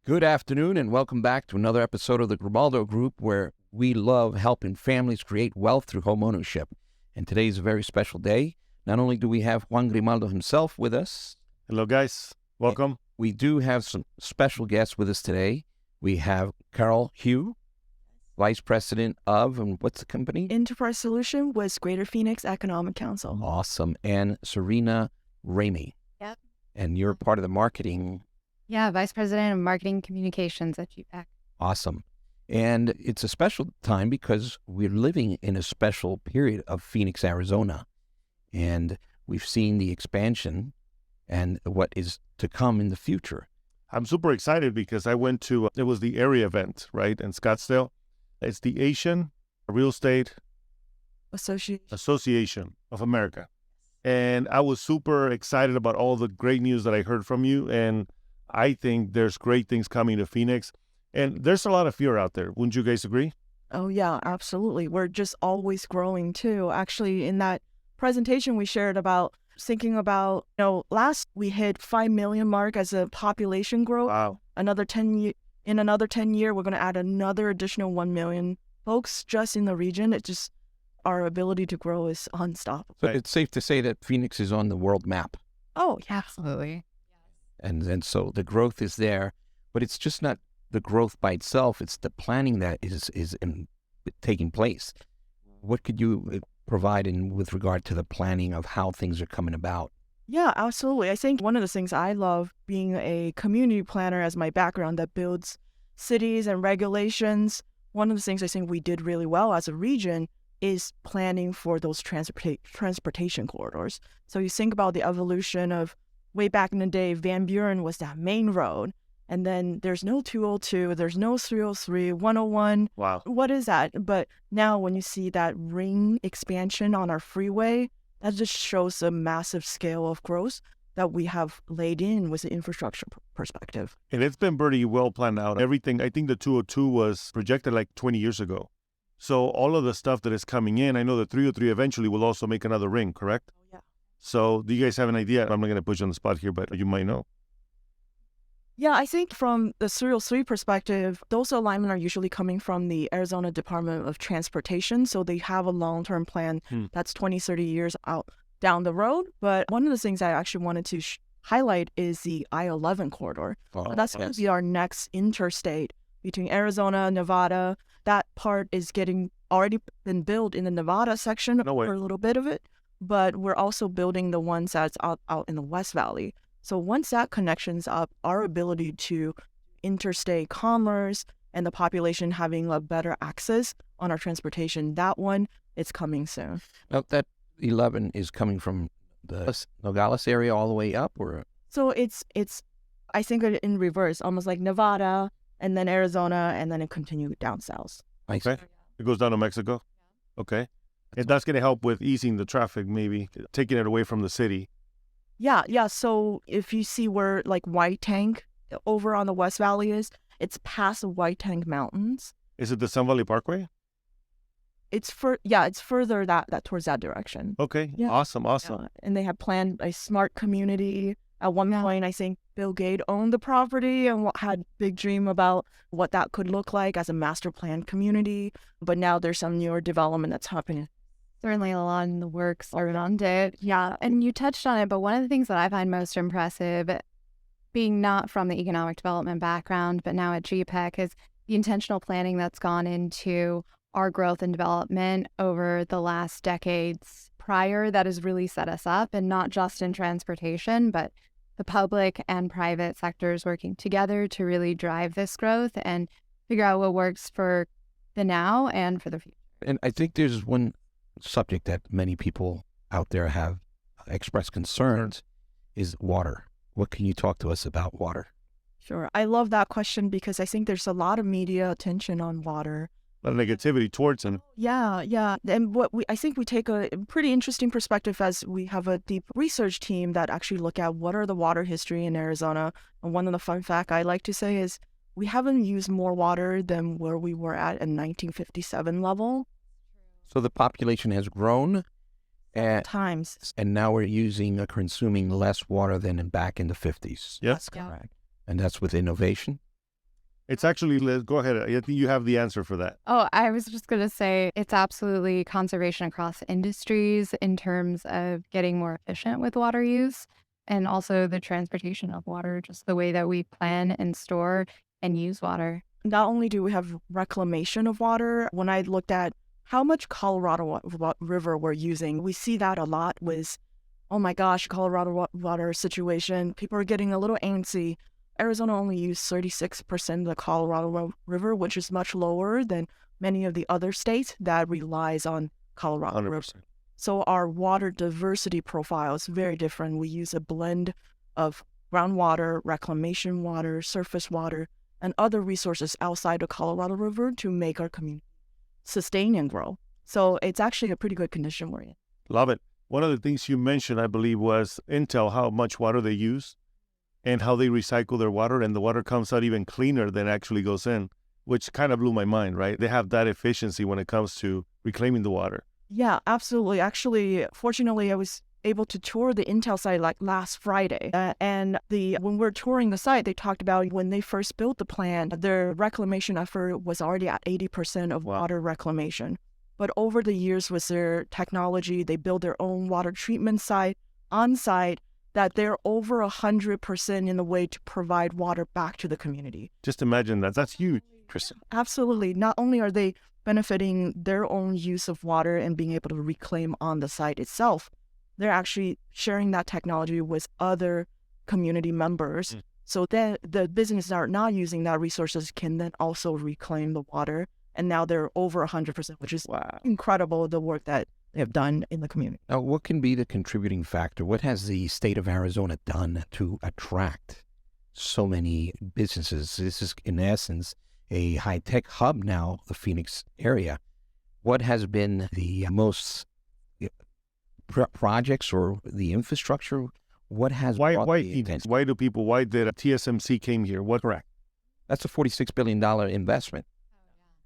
Good afternoon and welcome back to another episode of the Grimaldo Group, where we love helping families create wealth through home ownership. And today is a very special day. Not only do we have Juan Grimaldo himself with us. Hello, guys. Welcome. We do have some special guests with us today. We have Carol Hugh, Vice President of, and what's the company? Enterprise Solution was Greater Phoenix Economic Council. Awesome. And Serena, Remy. Yep. And you're part of the marketing. Yeah, Vice President of Marketing Communications at GPAC. Awesome. And it's a special time because we're living in a special period of Phoenix, Arizona. And we've seen the expansion and what is to come in the future. I'm super excited because I went to, it was the area event, right, in Scottsdale. It's the Asian Real Estate Association of America. And I was super excited about all the great news that I heard from you. And I think there's great things coming to Phoenix. And there's a lot of fear out there. Wouldn't you guys agree? Oh, yeah, absolutely. We're just always growing, too. Actually, in that presentation we shared about thinking about, last we hit 5 million mark as a population growth. Wow. In another 10 years, we're going to add another additional 1 million folks just in the region. It's just our ability to grow is unstoppable. So it's safe to say that Phoenix is on the world map. Oh, yeah. Absolutely. And so the growth is there, but it's just not the growth by itself. It's the planning that is taking place. What could you provide with regard to the planning of how things are coming about? Yeah, absolutely. I think one of the things I love being a community planner as my background that builds cities and regulations, one of the things I think we did really well as a region is planning for those transportation corridors. So you think about the evolution of way back in the day, Van Buren was that main road. And then there's no 202, there's no 303, 101. Wow. What is that? But now when you see that ring expansion on our freeway, that just shows a massive scale of growth that we have laid in with the infrastructure perspective. And it's been pretty well planned out. Everything, I think the 202 was projected like 20 years ago. So all of the stuff that is coming in, I know the 303 eventually will also make another ring, correct? Oh, yeah. So do you guys have an idea? I'm not going to put you on the spot here, but you might know. Yeah, I think from the 303 perspective, those alignments are usually coming from the Arizona Department of Transportation. So they have a long-term plan that's 20, 30 years out down the road. But one of the things I actually wanted to highlight is the I-11 corridor. Oh, That's going to be our next interstate between Arizona, Nevada. That part is already been built in the Nevada section for a little bit of it. But we're also building the ones that's out in the West Valley. So once that connection's up, our ability to interstate commerce and the population having a better access on our transportation, that one, it's coming soon. Now, that 11 is coming from the Nogales area all the way up, or? So it's I think in reverse, almost like Nevada and then Arizona, and then it continues down south. Okay. It goes down to Mexico? Okay. And that's going to help with easing the traffic, maybe, taking it away from the city. Yeah. So if you see where like White Tank over on the West Valley is, it's past the White Tank Mountains. Is it the Sun Valley Parkway? It's further that towards that direction. Okay. Yeah. Awesome. Yeah. And they have planned a smart community. At one point, I think Bill Gates owned the property and had big dream about what that could look like as a master plan community. But now there's some newer development that's happening. Certainly a lot in the works around it. Yeah. And you touched on it, but one of the things that I find most impressive, being not from the economic development background, but now at GPEC, is the intentional planning that's gone into our growth and development over the last decades prior that has really set us up, and not just in transportation, but the public and private sectors working together to really drive this growth and figure out what works for the now and for the future. And I think there's one subject that many people out there have expressed concerns is water. What can you talk to us about water? Sure. I love that question because I think there's a lot of media attention on water. A lot of negativity towards it. Yeah. And I think we take a pretty interesting perspective as we have a deep research team that actually look at what are the water history in Arizona. And one of the fun facts I like to say is we haven't used more water than where we were at in 1957 level. So the population has grown times. And now we're using or consuming less water than back in the 50s. Yeah. That's correct. And that's with innovation? It's actually, go ahead. I think you have the answer for that. Oh, I was just going to say it's absolutely conservation across industries in terms of getting more efficient with water use and also the transportation of water, just the way that we plan and store and use water. Not only do we have reclamation of water, when I looked at how much Colorado River we're using, we see that a lot with, oh my gosh, Colorado water situation. People are getting a little antsy. Arizona only used 36% of the Colorado River, which is much lower than many of the other states that relies on Colorado 100%. River. So our water diversity profile is very different. We use a blend of groundwater, reclamation water, surface water, and other resources outside the Colorado River to make our community sustain and grow. So it's actually a pretty good condition we're in. Love it. One of the things you mentioned, I believe, was Intel, how much water they use and how they recycle their water, and the water comes out even cleaner than actually goes in, which kind of blew my mind, right? They have that efficiency when it comes to reclaiming the water. Yeah, absolutely. Actually, fortunately, I was able to tour the Intel site like last Friday. And when we're touring the site, they talked about when they first built the plant, their reclamation effort was already at 80% of water reclamation. But over the years with their technology, they built their own water treatment site on site that they're over 100% in the way to provide water back to the community. Just imagine that. That's huge. Kristen. Absolutely. Not only are they benefiting their own use of water and being able to reclaim on the site itself, they're actually sharing that technology with other community members. So that the businesses that are not using that resources can then also reclaim the water. And now they're over 100%, which is incredible, the work that they have done in the community. Now, what can be the contributing factor? What has the state of Arizona done to attract so many businesses? This is, in essence, a high-tech hub now, the Phoenix area. What has been the most projects or the infrastructure? What has why brought the did attention? why did TSMC came here? What? Correct. That's a $46 billion investment.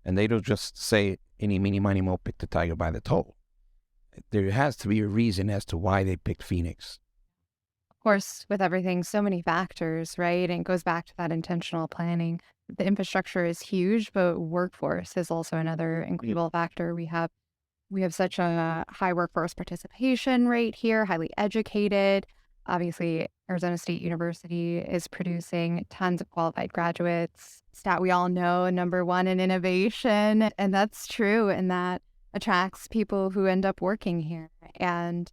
And they don't just say, any, meeny, miny, mo, pick the tiger by the toe. There has to be a reason as to why they picked Phoenix. Of course, with everything, so many factors, right? And it goes back to that intentional planning. The infrastructure is huge, but workforce is also another incredible factor. We have such a high workforce participation rate here, highly educated. Obviously, Arizona State University is producing tons of qualified graduates. Stat we all know, #1 in innovation. And that's true. And that attracts people who end up working here. And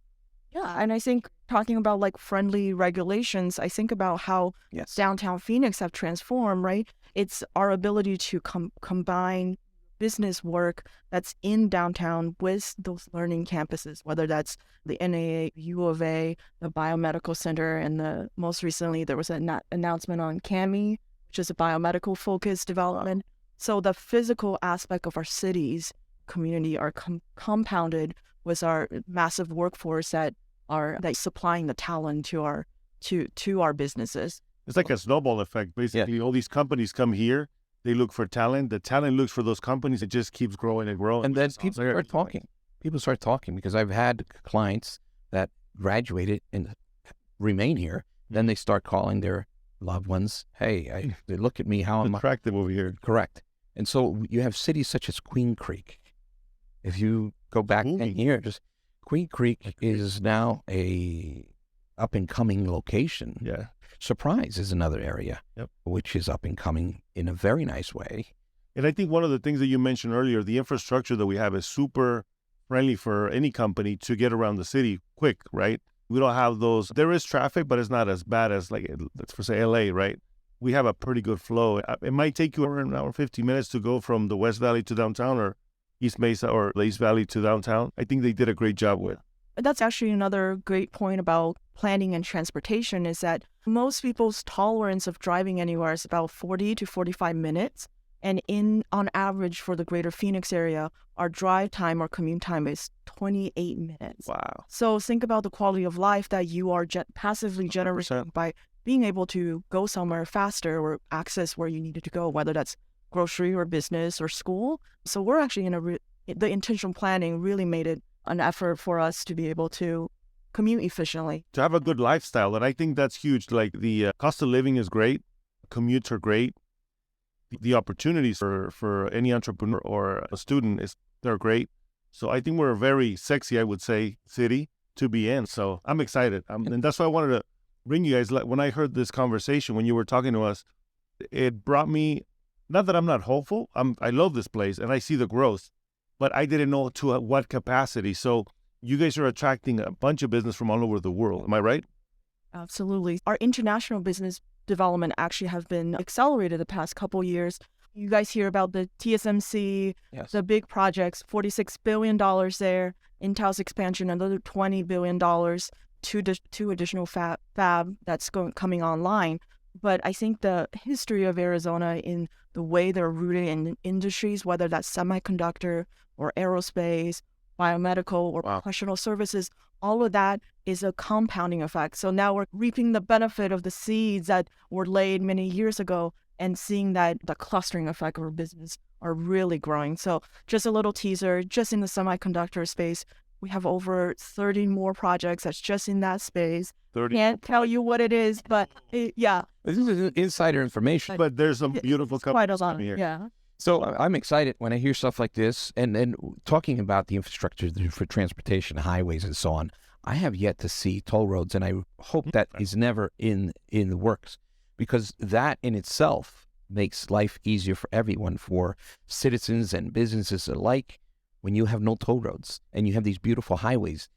yeah, and I think talking about like friendly regulations, I think about how downtown Phoenix have transformed, right? It's our ability to combine business work that's in downtown with those learning campuses, whether that's the NAA, U of A, the Biomedical Center, and most recently there was an announcement on CAMI, which is a biomedical focused development. So the physical aspect of our cities community are compounded with our massive workforce that supplying the talent to our businesses. It's like a snowball effect. Basically, all these companies come here. They look for talent. The talent looks for those companies. It just keeps growing and growing. And then people start talking. People start talking because I've had clients that graduated and remain here. Then they start calling their loved ones. Hey, they look at me. How am I attractive over here? Correct. And so you have cities such as Queen Creek. If you go back 10 years, Queen Creek is now a up-and-coming location. Yeah. Surprise is another area, which is up and coming in a very nice way. And I think one of the things that you mentioned earlier, the infrastructure that we have is super friendly for any company to get around the city quick, right? We don't have those. There is traffic, but it's not as bad as, like, let's for say LA, right? We have a pretty good flow. It might take you an hour, 50 minutes to go from the West Valley to downtown, or East Mesa or the East Valley to downtown. I think they did a great job with. That's actually another great point about planning and transportation is that most people's tolerance of driving anywhere is about 40 to 45 minutes. And on average for the greater Phoenix area, our drive time or commute time is 28 minutes. Wow. So think about the quality of life that you are passively generating by being able to go somewhere faster or access where you needed to go, whether that's grocery or business or school. So we're actually the intentional planning really made it an effort for us to be able to commute efficiently. To have a good lifestyle. And I think that's huge. Like the cost of living is great. Commutes are great. the opportunities for any entrepreneur or a student they're great. So I think we're a very sexy, I would say, city to be in. So I'm excited. And that's why I wanted to bring you guys. When I heard this conversation, when you were talking to us, it brought me, not that I'm not hopeful. I love this place and I see the growth, but I didn't know to what capacity. So you guys are attracting a bunch of business from all over the world. Am I right? Absolutely. Our international business development actually have been accelerated the past couple years. You guys hear about the TSMC, Yes. the big projects, $46 billion there. Intel's expansion, another $20 billion, two additional fab that's coming online. But I think the history of Arizona in the way they're rooted in industries, whether that's semiconductor or aerospace, biomedical or professional services, all of that is a compounding effect. So now we're reaping the benefit of the seeds that were laid many years ago and seeing that the clustering effect of our business are really growing. So just a little teaser, just in the semiconductor space, we have over 30 more projects that's just in that space. 30. Can't tell you what it is, but yeah. This is insider information. But there's some beautiful It's quite a companies lot. coming here. Yeah. So I'm excited when I hear stuff like this, and then talking about the infrastructure for transportation, highways, and so on. I have yet to see toll roads, and I hope that is never in the works, because that in itself makes life easier for everyone, for citizens and businesses alike. When you have no toll roads and you have these beautiful highways,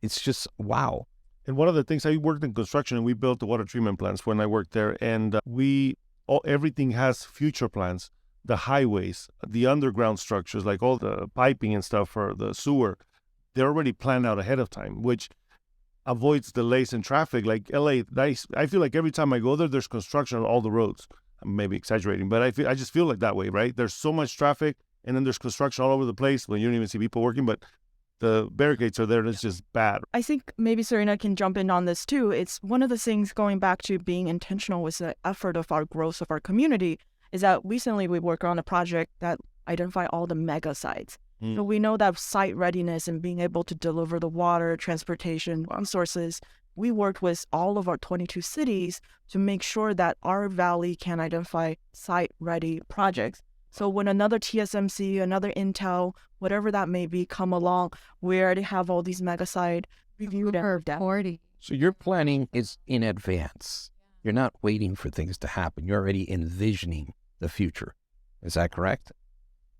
it's just wow. And one of the things, I worked in construction and we built the water treatment plants when I worked there, and everything has future plans. The highways, the underground structures, like all the piping and stuff for the sewer, they're already planned out ahead of time, which avoids delays in traffic. Like LA, I feel like every time I go there, there's construction on all the roads. I'm maybe exaggerating, but I just feel like that way, right? There's so much traffic, and then there's construction all over the place when you don't even see people working, but the barricades are there, and it's just bad. I think maybe Serena can jump in on this too. It's one of the things going back to being intentional with the effort of our growth of our community is that recently we worked on a project that identified all the mega sites. So we know that site readiness and being able to deliver the water, transportation, resources, we worked with all of our 22 cities to make sure that our valley can identify site-ready projects. So when another TSMC, another Intel, whatever that may be, come along, we already have all these mega site reviewed and 40. So your planning is in advance. You're not waiting for things to happen. You're already envisioning the future. Is that correct?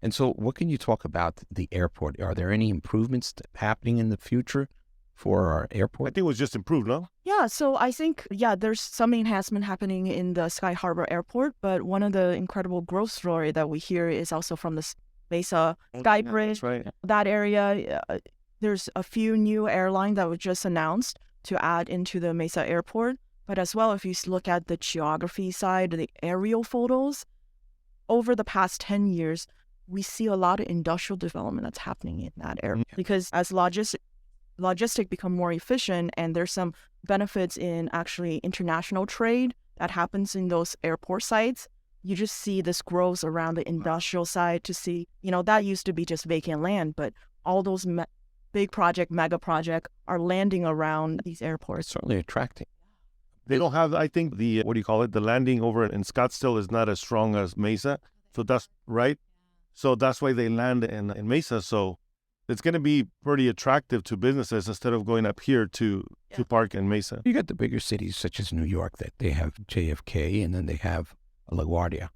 And so what can you talk about the airport? Are there any improvements happening in the future for our I airport? think it was just improved, no? Yeah, so I think, there's some enhancement happening in the Sky Harbor Airport, but one of the incredible growth story that we hear is also from the Mesa Sky Bridge. That's right. That area, there's a few new airlines that were just announced to add into the Mesa Airport. But as well, if you look at the geography side, the aerial photos, over the past 10 years, we see a lot of industrial development that's happening in that area. Because as logistics become more efficient and there's some benefits in actually international trade that happens in those airport sites, you just see this growth around the industrial side to see, that used to be just vacant land, but all those big project, mega project are landing around these airports. Certainly attracting. They don't have, I think, the landing over in Scottsdale is not as strong as Mesa. So that's right. So that's why they land in Mesa. So it's going to be pretty attractive to businesses instead of going up here to park in Mesa. You got the bigger cities such as New York that they have JFK, and then they have LaGuardia.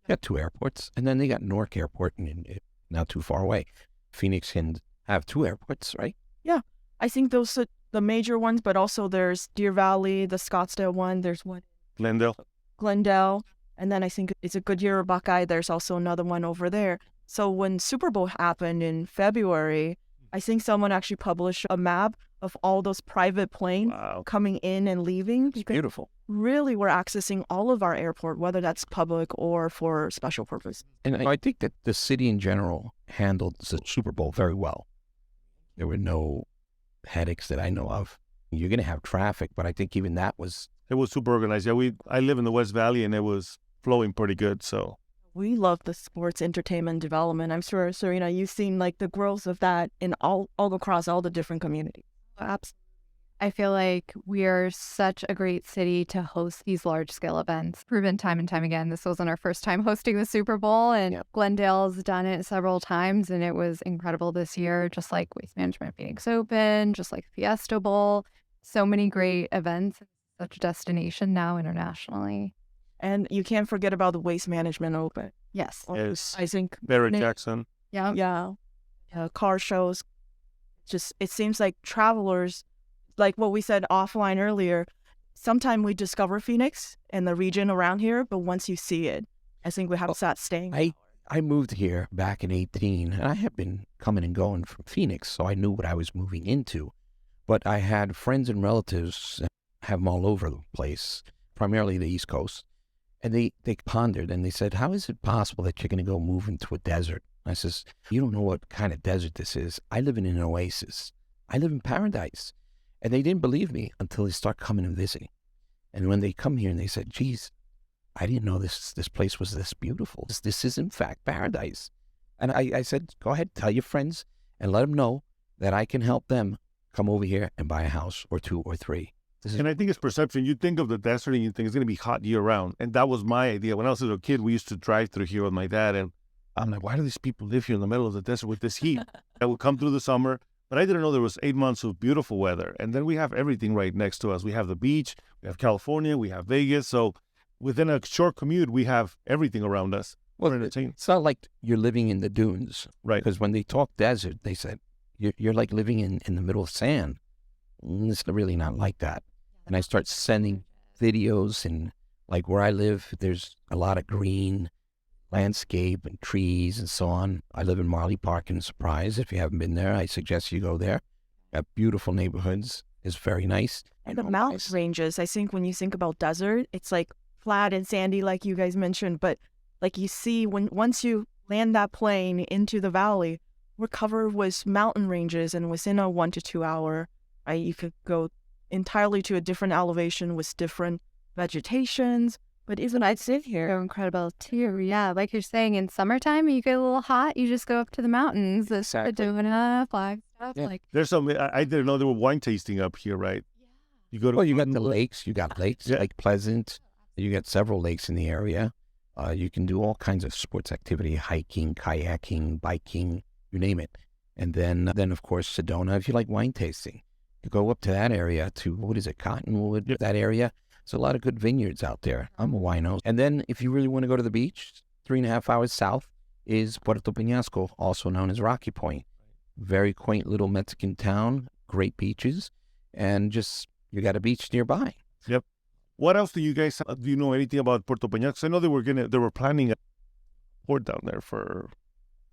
They got two airports, and then they got Newark Airport, and not too far away. Phoenix can have two airports, right? Yeah, I think those are the major ones, but also there's Deer Valley, the Scottsdale one. There's one, Glendale, and then I think it's a Goodyear or Buckeye. There's also another one over there. So when Super Bowl happened in February, I think someone actually published a map of all those private planes coming in and leaving. It's beautiful. Really, we're accessing all of our airport, whether that's public or for special purpose. And I think that the city in general handled the Super Bowl very well. There were no headaches that I know of. You're going to have traffic, but I think even that was... It was super organized. Yeah, I live in the West Valley, and it was flowing pretty good, so... We love the sports entertainment development. I'm sure, Serena, you've seen the growth of that in all across all the different communities. Absolutely. I feel like we are such a great city to host these large-scale events. Proven time and time again. This wasn't our first time hosting the Super Bowl, and Yep. Glendale's done it several times, and it was incredible this year, just like Waste Management Phoenix Open, just like Fiesta Bowl. So many great events, such a destination now internationally. And you can't forget about the Waste Management Open. Yes. Yes. I think, Barrett Jackson. Yeah. yeah, car shows. Just, it seems like travelers, like what we said offline earlier, sometimes we discover Phoenix and the region around here, but once you see it, I think we have to start staying. I moved here back in 18, and I have been coming and going from Phoenix, so I knew what I was moving into. But I had friends and relatives, have them all over the place, primarily the East Coast, and they pondered, and they said, how is it possible that you're going to go move into a desert? I says, you don't know what kind of desert this is. I live in an oasis. I live in paradise. And they didn't believe me until they start coming and visiting. And when they come here and they said, geez, I didn't know this place was this beautiful. This is in fact paradise. And I said, go ahead, tell your friends and let them know that I can help them come over here and buy a house or 2 or 3. And I think it's perception. You think of the desert and you think it's going to be hot year round. And that was my idea. When I was a little kid, we used to drive through here with my dad. And I'm like, why do these people live here in the middle of the desert with this heat? I would come through the summer, but I didn't know there was 8 months of beautiful weather. And then we have everything right next to us. We have the beach, we have California, we have Vegas. So within a short commute, we have everything around us. Well, entertained. it's not like you're living in the dunes. Right. Because when they talk desert, they said, you're like living in the middle of sand. It's really not like that. And I start sending videos, and like where I live, there's a lot of green landscape and trees and so on. I live in Marley Park in Surprise. If you haven't been there, I suggest you go there. Got beautiful neighborhoods. It's very nice. And the mountain ranges, I think when you think about desert, it's like flat and sandy like you guys mentioned, but like you see once you land that plane into the valley, we're covered with mountain ranges, and within a 1 to 2 hour, right, you could go entirely to a different elevation with different vegetations. But even I'd sit here. So incredible too. Yeah, like you're saying, in summertime, you get a little hot, you just go up to the mountains, the Exactly. Sedona, Flagstaff. Yeah. Like, There's some, I didn't know there were wine tasting up here, right? You go to, Well, you got the lakes. You got lakes, Yeah. Lake Pleasant. You got several lakes in the area. You can do all kinds of sports activity, hiking, kayaking, biking, you name it. And then of course, Sedona, if you like wine tasting. You go up to that area to, what is it, Cottonwood, Yep. that area. There's a lot of good vineyards out there. I'm a wino. And then if you really want to go to the beach, 3.5 hours south is Puerto Peñasco, also known as Rocky Point. Very quaint little Mexican town, great beaches, and just, you got a beach nearby. what else do you guys, do you know anything about Puerto Peñasco? 'Cause I know they were planning a port down there for,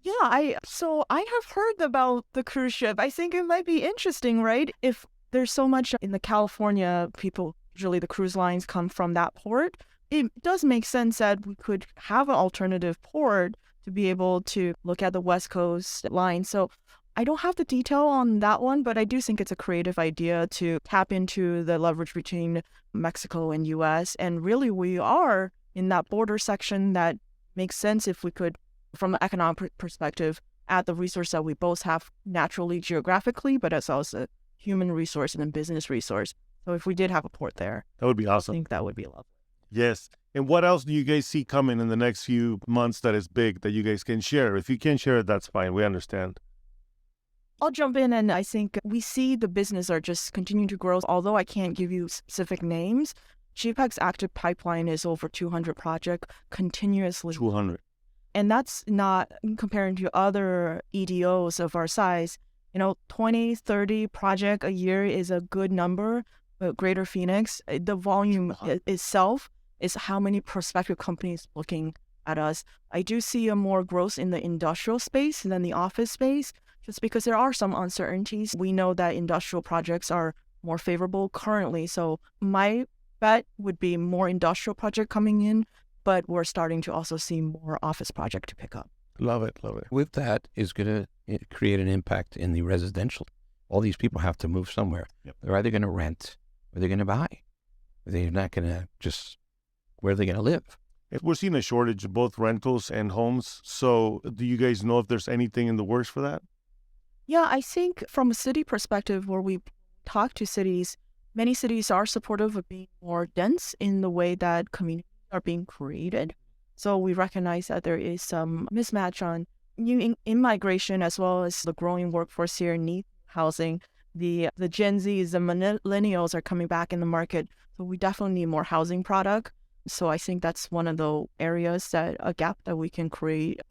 Yeah, so I have heard about the cruise ship. I think it might be interesting, right? If there's so much in the California people, usually the cruise lines come from that port, it does make sense that we could have an alternative port to be able to look at the West Coast line. So I don't have the detail on that one, but I do think it's a creative idea to tap into the leverage between Mexico and US. And really, we are in that border section that makes sense if we could, from an economic perspective, add the resource that we both have naturally, geographically, but as also a human resource and a business resource. So if we did have a port there, that would be I awesome. think that would be lovely. Yes. And what else do you guys see coming in the next few months that is big that you guys can share? If you can't share it, that's fine. We understand. I'll jump in, and I think we see the business are just continuing to grow. Although I can't give you specific names, GPEC's active pipeline is over 200 projects continuously. 200. And that's not comparing to other EDOs of our size. 20, 30 project a year is a good number. But Greater Phoenix, the volume itself is how many prospective companies looking at us. I do see a more growth in the industrial space than the office space, just because there are some uncertainties. We know that industrial projects are more favorable currently. So my bet would be more industrial project coming in, but we're starting to also see more office project to pick up. Love it. Love it. With that is going to create an impact in the residential. All these people have to move somewhere. Yep. They're either going to rent or they're going to buy. They're not going to just, where are they going to live? We're seeing a shortage of both rentals and homes. So do you guys know if there's anything in the works for that? Yeah, I think from a city perspective, where we talk to cities, many cities are supportive of being more dense in the way that communities are being created. So we recognize that there is some mismatch on new in-migration as well as the growing workforce here need housing. The Gen Zs, the millennials are coming back in the market. So we definitely need more housing product. So I think that's one of the areas that a gap that we can create,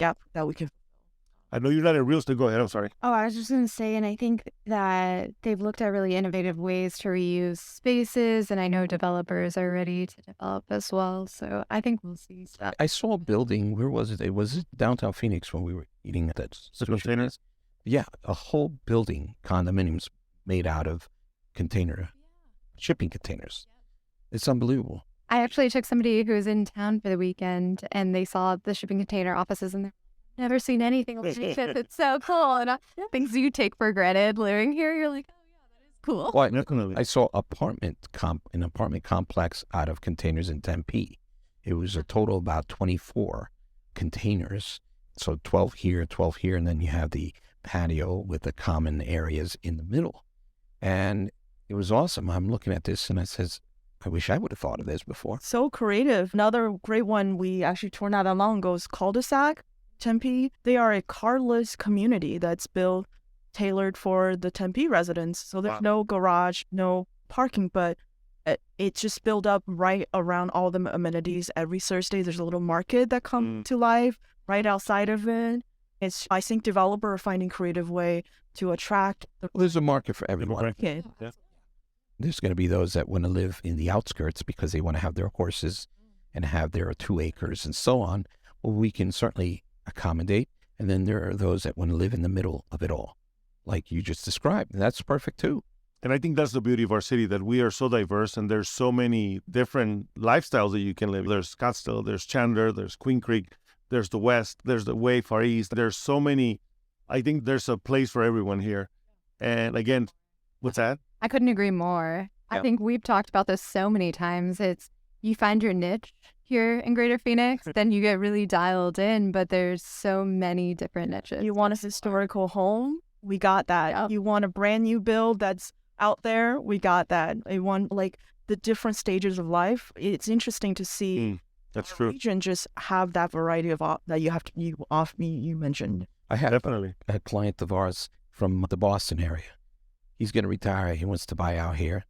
I know you're not in real estate. Go ahead. I'm sorry. Oh, I was just going to say, and I think that they've looked at really innovative ways to reuse spaces, and I know developers are ready to develop as well. So I think we'll see stuff. I saw a building. Where was it? It was downtown Phoenix when we were eating at that. Containers? Yeah, a whole building, condominiums made out of shipping containers. It's unbelievable. I actually took somebody who was in town for the weekend, and they saw the shipping container offices, and they're never seen anything like this. It's so cool. And things you take for granted living here, you're like, oh yeah, that is cool. Well, Definitely. I saw an apartment complex out of containers in Tempe. It was a total of about 24 containers. So 12 here, and then you have the patio with the common areas in the middle. And it was awesome. I'm looking at this and I says, I wish I would have thought of this before. So creative. Another great one we actually toured not that long ago is Cul-de-sac, Tempe. They are a carless community that's built, tailored for the Tempe residents. So there's no garage, no parking, but it's just built up right around all the amenities. Every Thursday, there's a little market that comes to life right outside of it. I think developers are finding creative way to attract. There's a market for everyone. Yeah. There's going to be those that want to live in the outskirts because they want to have their horses and have their 2 acres and so on. Well, we can certainly accommodate. And then there are those that want to live in the middle of it all, like you just described. And that's perfect too. And I think that's the beauty of our city, that we are so diverse and there's so many different lifestyles that you can live. There's Scottsdale, there's Chandler, there's Queen Creek, there's the West, there's the way far East. There's so many. I think there's a place for everyone here. And again, what's that? I couldn't agree more. I think we've talked about this so many times. It's you find your niche here in Greater Phoenix, then you get really dialed in, but there's so many different niches. You want a historical home? We got that. Yep. You want a brand new build that's out there? We got that. You want like the different stages of life. It's interesting to see That's our true. region just have that variety of that you mentioned. I had Definitely. a client of ours from the Boston area. He's going to retire. He wants to buy out here.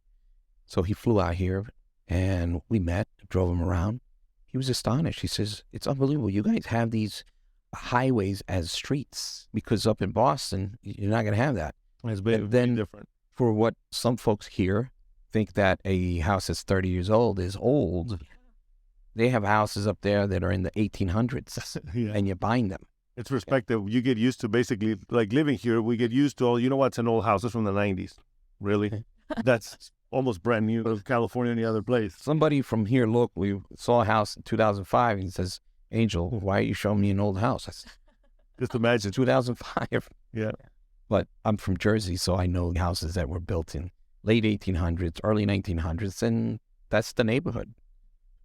So he flew out here and we met, drove him around. He was astonished. He says, it's unbelievable. You guys have these highways as streets because up in Boston, you're not going to have that. It's been then different. For what some folks here think that a house that's 30 years old is old, they have houses up there that are in the 1800s and you're buying them. It's perspective. You get used to basically, like living here, we get used to all, you know what's an old house? It's from the 90s. Really? That's almost brand new of California or any other place. Somebody from here locally saw a house in 2005 and says, Angel, why are you showing me an old house? I said, Just imagine. 2005. Yeah. But I'm from Jersey, so I know houses that were built in late 1800s, early 1900s, and that's the neighborhood.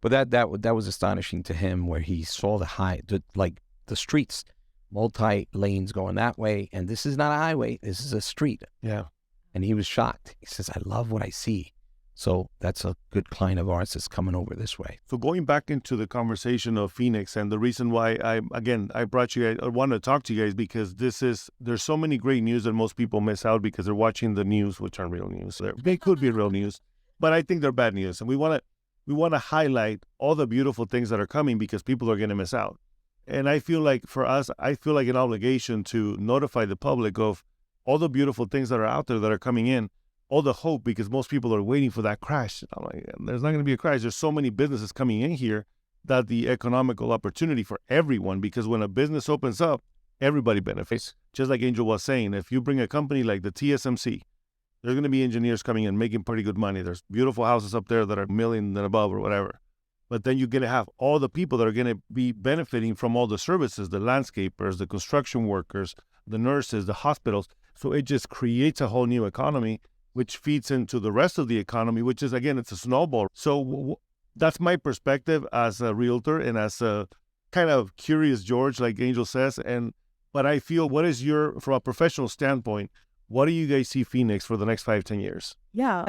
But that was astonishing to him, where he saw the streets, multi-lanes going that way, and this is not a highway, this is a street. Yeah. And he was shocked. He says, I love what I see. So that's a good client of ours that's coming over this way. So going back into the conversation of Phoenix, and the reason why I brought you guys, I want to talk to you guys because there's so many great news that most people miss out because they're watching the news, which aren't real news. They could be real news, but I think they're bad news. And we want to highlight all the beautiful things that are coming because people are going to miss out. And I feel like for us, I feel like an obligation to notify the public of all the beautiful things that are out there that are coming in, all the hope, because most people are waiting for that crash. I'm like, there's not going to be a crash. There's so many businesses coming in here that the economical opportunity for everyone, because when a business opens up, everybody benefits. Just like Angel was saying, if you bring a company like the TSMC, there's going to be engineers coming in making pretty good money. There's beautiful houses up there that are $1 million and above or whatever. But then you're going to have all the people that are going to be benefiting from all the services, the landscapers, the construction workers, the nurses, the hospitals. So it just creates a whole new economy, which feeds into the rest of the economy, which is, again, it's a snowball. So that's my perspective as a realtor and as a kind of curious George, like Angel says. But I feel, from a professional standpoint, What do you guys see Phoenix for the next 5-10 years? Yeah,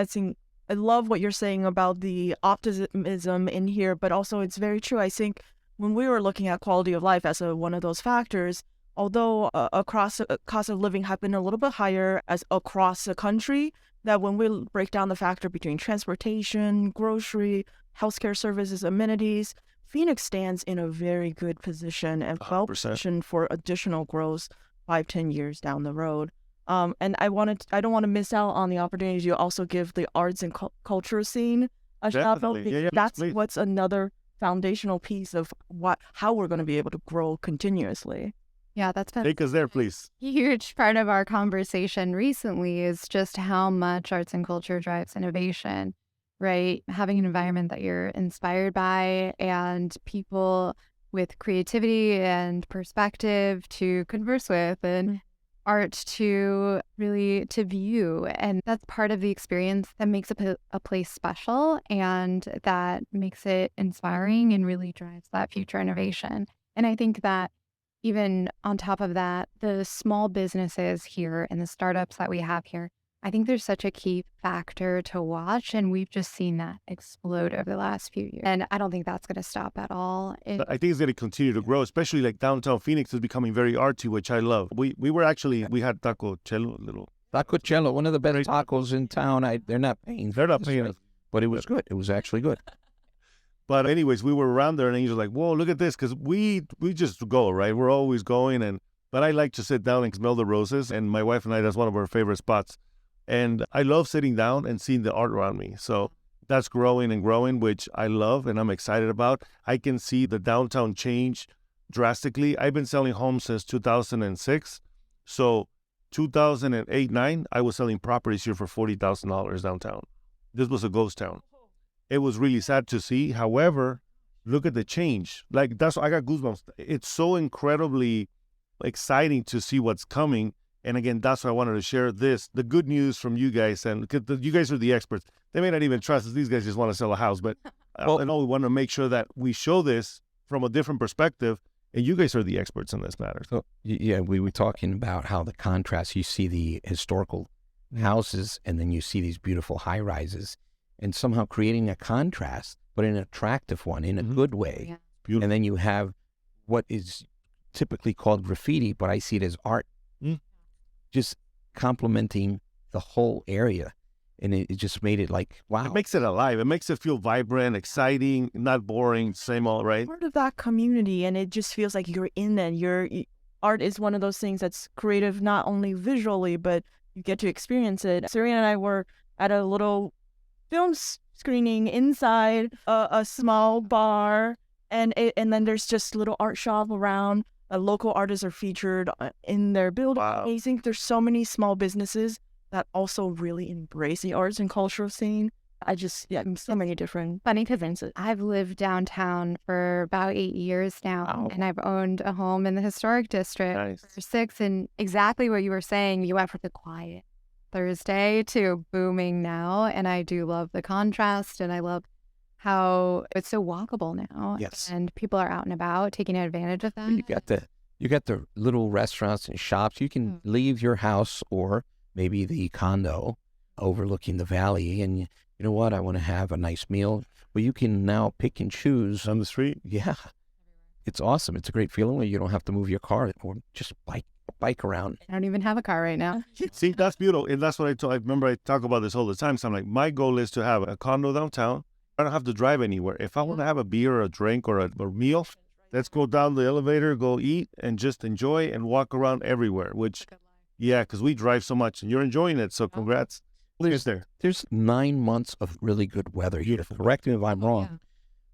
I love what you're saying about the optimism in here, but also it's very true. I think when we were looking at quality of life as one of those factors, although across cost of living have been a little bit higher as across the country, that when we break down the factor between transportation, grocery, healthcare services, amenities, Phoenix stands in a very good position and well 100%. positioned for additional growth 5-10 years down the road. And I don't want to miss out on the opportunity to also give the arts and culture scene a shout out. Definitely. Yeah, That's please. what's another foundational piece of how we're going to be able to grow continuously. Yeah, that's been Take us there, please. a huge part of our conversation recently is just how much arts and culture drives innovation, right? Having an environment that you're inspired by and people with creativity and perspective to converse with and art to really to view. And that's part of the experience that makes a place special and that makes it inspiring and really drives that future innovation. And I think that even on top of that, the small businesses here and the startups that we have here, I think there's such a key factor to watch. And we've just seen that explode over the last few years. And I don't think that's going to stop at all. I think it's going to continue to grow, especially like downtown Phoenix is becoming very artsy, which I love. We had Taco Cello, Taco Cello, one of the better tacos in town. They're not paying. They're not paying us. But it was good. It was actually good. But anyways, we were around there and Angel's like, whoa, look at this. Because we just go, right? We're always going. But I like to sit down and smell the roses. And my wife and I, that's one of our favorite spots. And I love sitting down and seeing the art around me. So that's growing and growing, which I love and I'm excited about. I can see the downtown change drastically. I've been selling homes since 2006. So 2008-9, I was selling properties here for $40,000 downtown. This was a ghost town. It was really sad to see. However, look at the change. Like I got goosebumps. It's so incredibly exciting to see what's coming. And again, that's why I wanted to share the good news from you guys. And you guys are the experts. They may not even trust us. These guys just want to sell a house. But we want to make sure that we show this from a different perspective. And you guys are the experts in this matter. So, yeah, we were talking about how the contrast, you see the historical houses and then you see these beautiful high rises and somehow creating a contrast, but an attractive one in a good way. Yeah. Beautiful. And then you have what is typically called graffiti, but I see it as art, just complementing the whole area. And it just made it like, wow. It makes it alive. It makes it feel vibrant, exciting, not boring, same old, right? Part of that community, and it just feels like you're in it. Art is one of those things that's creative, not only visually, but you get to experience it. Serena and I were at a little film screening inside a small bar, and then there's just little art shop around. Local artists are featured in their building. Wow. I think there's so many small businesses that also really embrace the arts and cultural scene. So many different differences. I've lived downtown for about 8 years now, and I've owned a home in the historic district for 6. And exactly what you were saying, you went from the quiet Thursday to booming now, and I do love the contrast, and I love how it's so walkable now. Yes. And people are out and about taking advantage of that. You got the little restaurants and shops. You can leave your house or maybe the condo overlooking the valley, and you know what? I want to have a nice meal. Well, you can now pick and choose On the street? Yeah, it's awesome. It's a great feeling where you don't have to move your car or just bike around. I don't even have a car right now. See, that's beautiful. And that's what I remember I talk about this all the time. So I'm like, my goal is to have a condo downtown. I don't have to drive anywhere. If I want to have a beer or a drink or a meal, let's go down the elevator, go eat, and just enjoy and walk around everywhere, which, yeah, because we drive so much and you're enjoying it. So congrats. There's 9 months of really good weather here. Correct me if I'm wrong.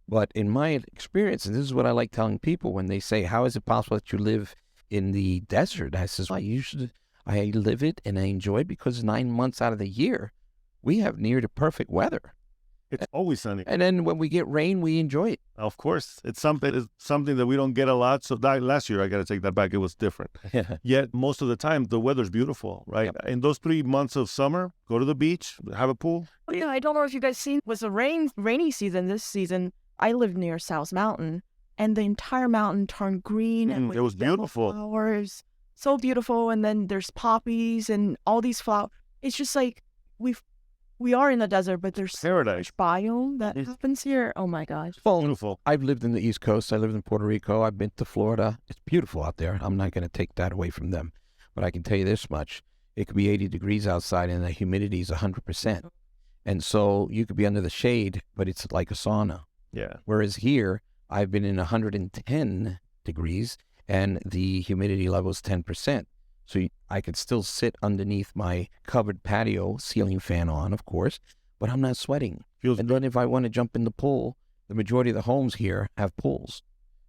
But in my experience, and this is what I like telling people when they say, how is it possible that you live in the desert? I says, I live it and I enjoy it because 9 months out of the year, we have near to perfect weather. It's always sunny. And then when we get rain, we enjoy it. Of course. It's something that we don't get a lot. So last year, I got to take that back. It was different. Yet most of the time, the weather's beautiful, right? Yep. In those 3 months of summer, go to the beach, have a pool. Well, yeah, I don't know if you guys seen, was a rainy season this season. I live near South Mountain, and the entire mountain turned green. And It was beautiful. Flowers. so beautiful. And then there's poppies and all these flowers. It's just like we are in the desert, but there's so Paradise. much biome that happens here. Oh my gosh. Beautiful. I've lived in the East Coast. I lived in Puerto Rico. I've been to Florida. It's beautiful out there. I'm not going to take that away from them. But I can tell you this much. It could be 80 degrees outside and the humidity is 100%. And so you could be under the shade, but it's like a sauna. Yeah. Whereas here, I've been in 110 degrees and the humidity level is 10%. So I could still sit underneath my covered patio, ceiling fan on, of course, but I'm not sweating. Feels And then if I want to jump in the pool, the majority of the homes here have pools.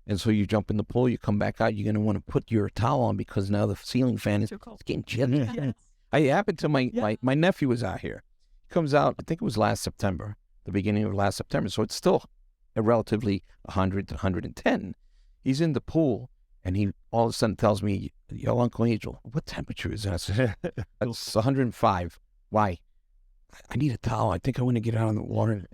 And so you jump in the pool, you come back out, you're going to want to put your towel on because now the ceiling fan is it's getting chilly. Yes. It happened to my nephew was out here. He comes out, I think it was last September, the beginning of last September. So it's still a relatively 100 to 110. He's in the pool and he all of a sudden tells me, yo, Uncle Angel, what temperature is that? I said, it's 105. Why? I need a towel. I think I want to get out of the water.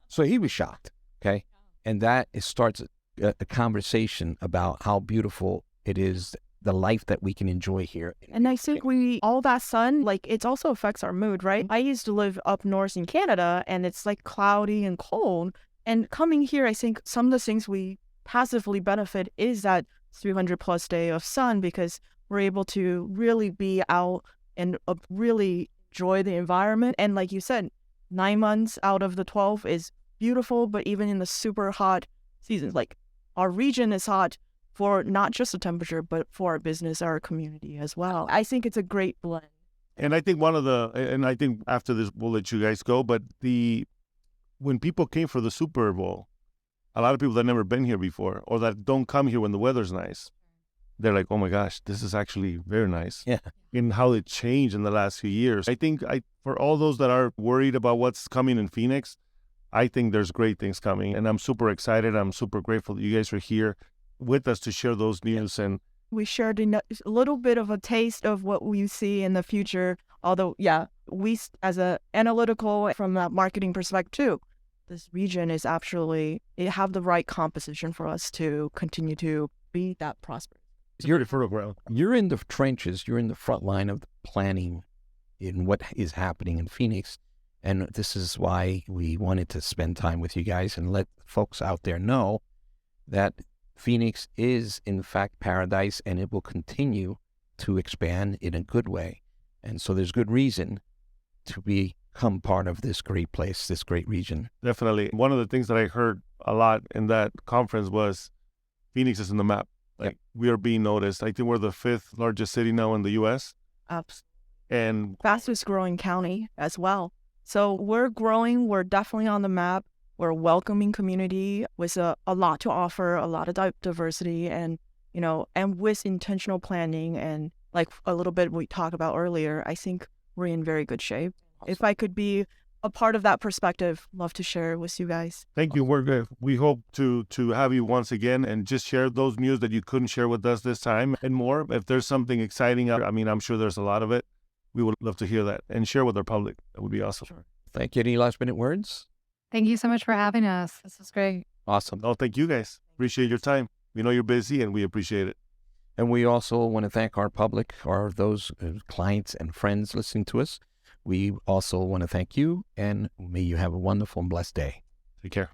So he was shocked. Okay. And that starts a conversation about how beautiful it is, the life that we can enjoy here. And I think all that sun, like it also affects our mood, right? I used to live up north in Canada and it's like cloudy and cold. And coming here, I think some of the things we passively benefit is that 300 plus day of sun because we're able to really be out and really enjoy the environment. And like you said, 9 months out of the 12 is beautiful, but even in the super hot seasons, like our region is hot for not just the temperature, but for our business, our community as well. I think it's a great blend. And I think I think after this, we'll let you guys go, but when people came for the Super Bowl, a lot of people that never been here before or that don't come here when the weather's nice, they're like, oh my gosh, this is actually very nice. Yeah. And how it changed in the last few years. I think for all those that are worried about what's coming in Phoenix, I think there's great things coming. And I'm super excited. I'm super grateful that you guys are here with us to share those news. And we shared a little bit of a taste of what we see in the future. Although, we as a analytical from a marketing perspective too, this region is actually, it have the right composition for us to continue to be that prosperous. you're fertile ground. You're in the trenches. You're in the front line of the planning in what is happening in Phoenix. And this is why we wanted to spend time with you guys and let folks out there know that Phoenix is, in fact, paradise, and it will continue to expand in a good way. And so there's good reason to become part of this great place, this great region. Definitely. One of the things that I heard a lot in that conference was Phoenix is in the map. Like, we are being noticed. I think we're the 5th largest city now in the U.S. Absolutely. And Fastest growing county as well. So we're growing. We're definitely on the map. We're a welcoming community with a lot to offer, a lot of diversity, and and with intentional planning and like a little bit we talked about earlier, I think we're in very good shape. Awesome. If I could be a part of that perspective, love to share it with you guys. thank you. We're good. We hope to have you once again and just share those news that you couldn't share with us this time and more. If there's something exciting, I mean, I'm sure there's a lot of it. We would love to hear that and share with our public. That would be awesome. Sure. Thank you. Any last minute words? Thank you so much for having us. This is great. Awesome. No, thank you guys. Appreciate your time. We know you're busy and we appreciate it. And we also want to thank our public, or those clients and friends listening to us. We also want to thank you, and may you have a wonderful and blessed day. Take care.